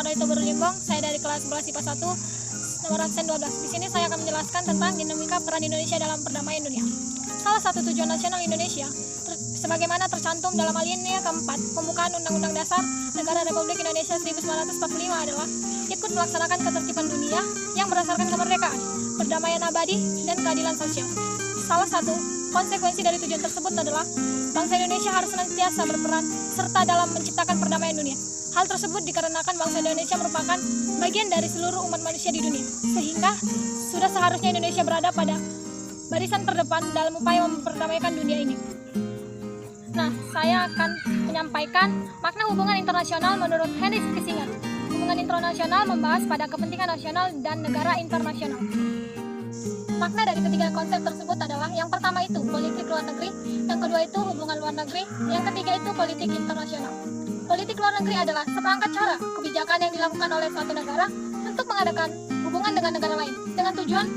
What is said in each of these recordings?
Sarito Berlimbong. Saya dari kelas 11 IPA 1, nomor absen 12. Di sini saya akan menjelaskan tentang dinamika peran Indonesia dalam perdamaian dunia. Salah satu tujuan nasional Indonesia, sebagaimana tercantum dalam alinea keempat pembukaan Undang-Undang Dasar Negara Republik Indonesia 1945 adalah ikut melaksanakan ketertiban dunia yang berdasarkan kemerdekaan, perdamaian abadi, dan keadilan sosial. Salah satu konsekuensi dari tujuan tersebut adalah bangsa Indonesia harus senantiasa berperan serta dalam menciptakan perdamaian dunia. Hal tersebut dikarenakan bangsa Indonesia merupakan bagian dari seluruh umat manusia di dunia, sehingga sudah seharusnya Indonesia berada pada barisan terdepan dalam upaya memperdamaikan dunia ini. Nah, saya akan menyampaikan makna hubungan internasional menurut Henry Kissinger. Hubungan internasional membahas pada kepentingan nasional dan negara internasional. Makna dari ketiga konsep tersebut adalah yang pertama itu politik luar negeri, yang kedua itu hubungan luar negeri, yang ketiga itu politik internasional. Politik luar negeri adalah seperangkat cara kebijakan yang dilakukan oleh suatu negara untuk mengadakan hubungan dengan negara lain dengan tujuan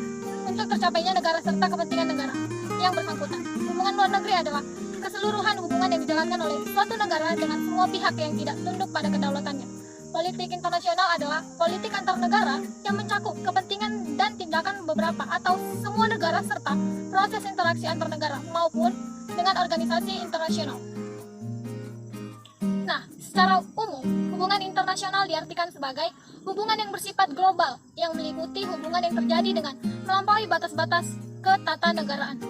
untuk tercapainya negara serta kepentingan negara yang bersangkutan. Hubungan luar negeri adalah keseluruhan hubungan yang dijalankan oleh suatu negara dengan semua pihak yang tidak tunduk pada kedaulatannya. Politik internasional adalah politik antar negara yang mencakup kepentingan dan tindakan beberapa atau semua negara serta proses interaksi antar negara maupun dengan organisasi internasional. Nah, secara umum, hubungan internasional diartikan sebagai hubungan yang bersifat global yang meliputi hubungan yang terjadi dengan melampaui batas-batas ketatanegaraan.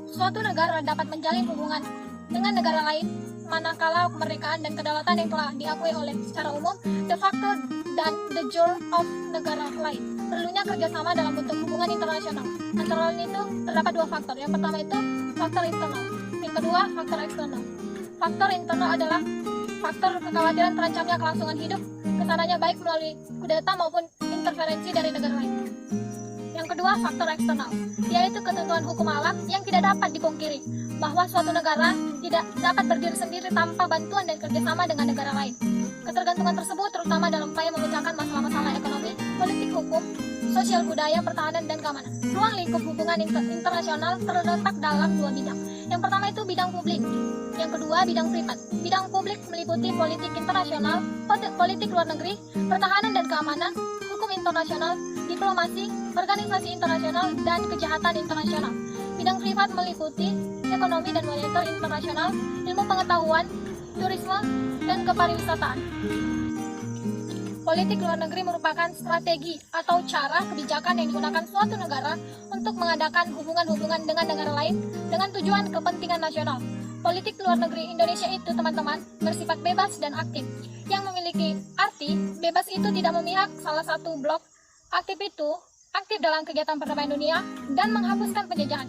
Suatu negara dapat menjalin hubungan dengan negara lain manakala kemerdekaan dan kedaulatan yang telah diakui oleh secara umum, de facto dan de jure of negara lain. Perlunya kerjasama dalam bentuk hubungan internasional. Antara lain itu terdapat dua faktor. Yang pertama itu faktor internal, yang kedua faktor eksternal. Faktor internal adalah faktor kekhawatiran terancamnya kelangsungan hidup, kesananya baik melalui kudeta maupun interferensi dari negara lain. Yang kedua, faktor eksternal, yaitu ketentuan hukum alam yang tidak dapat dipungkiri, bahwa suatu negara tidak dapat berdiri sendiri tanpa bantuan dan kerjasama dengan negara lain. Ketergantungan tersebut terutama dalam upaya memecahkan masalah-masalah ekonomi, politik, hukum, sosial, budaya, pertahanan, dan keamanan. Ruang lingkup hubungan internasional terletak dalam dua bidang. Yang pertama itu bidang publik, yang kedua bidang privat. Bidang publik meliputi politik internasional, politik luar negeri, pertahanan dan keamanan, hukum internasional, diplomasi, organisasi internasional, dan kejahatan internasional. Bidang privat meliputi ekonomi dan moneter internasional, ilmu pengetahuan, turisme, dan kepariwisataan. Politik luar negeri merupakan strategi atau cara kebijakan yang digunakan suatu negara untuk mengadakan hubungan-hubungan dengan negara lain dengan tujuan kepentingan nasional. Politik luar negeri Indonesia itu, teman-teman, bersifat bebas dan aktif, yang memiliki arti bebas itu tidak memihak salah satu blok, aktif itu aktif dalam kegiatan perdamaian dunia dan menghapuskan penjajahan.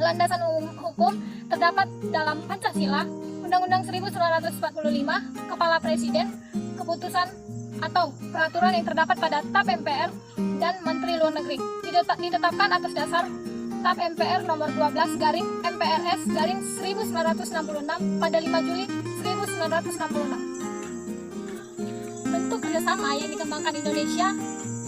Landasan hukum terdapat dalam Pancasila, Undang-Undang 1945, Kepala Presiden, keputusan atau peraturan yang terdapat pada TAP MPR dan Menteri Luar Negeri, ditetapkan atas dasar TAP MPR nomor 12 garing MPRS garing 1966 pada 5 Juli 1966. Bentuk kerjasama yang dikembangkan Indonesia,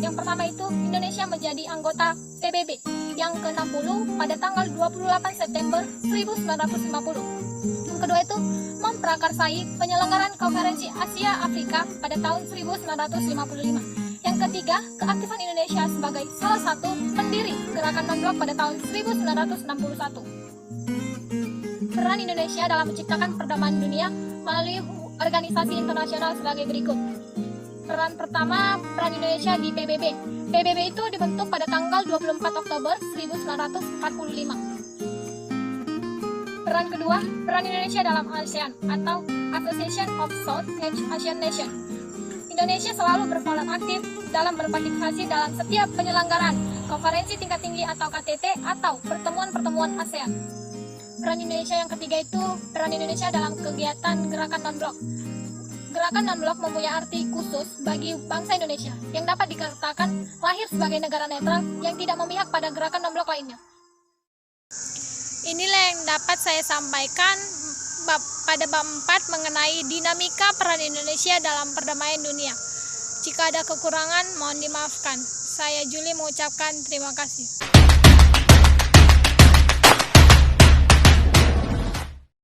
yang pertama itu Indonesia menjadi anggota PBB yang ke-60 pada tanggal 28 September 1950. Yang kedua itu memprakarsai penyelenggaraan konferensi Asia Afrika pada tahun 1955. Yang ketiga, keaktifan Indonesia sebagai salah satu pendiri gerakan non-blok pada tahun 1961. Peran Indonesia dalam menciptakan perdamaian dunia melalui organisasi internasional sebagai berikut. Peran pertama, peran Indonesia di PBB. PBB itu dibentuk pada tanggal 24 Oktober 1945. Peran kedua, peran Indonesia dalam ASEAN atau Association of South Asian Nations. Indonesia selalu berperan aktif dalam berpartisipasi dalam setiap penyelenggaraan konferensi tingkat tinggi atau KTT atau pertemuan-pertemuan ASEAN. Peran Indonesia yang ketiga itu peran Indonesia dalam kegiatan gerakan non-blok. Gerakan non-blok mempunyai arti khusus bagi bangsa Indonesia yang dapat dikatakan lahir sebagai negara netral yang tidak memihak pada gerakan non-blok lainnya. Inilah yang dapat saya sampaikan pada bab 4 mengenai dinamika peran Indonesia dalam perdamaian dunia. Jika ada kekurangan, mohon dimaafkan. Saya Juli mengucapkan terima kasih.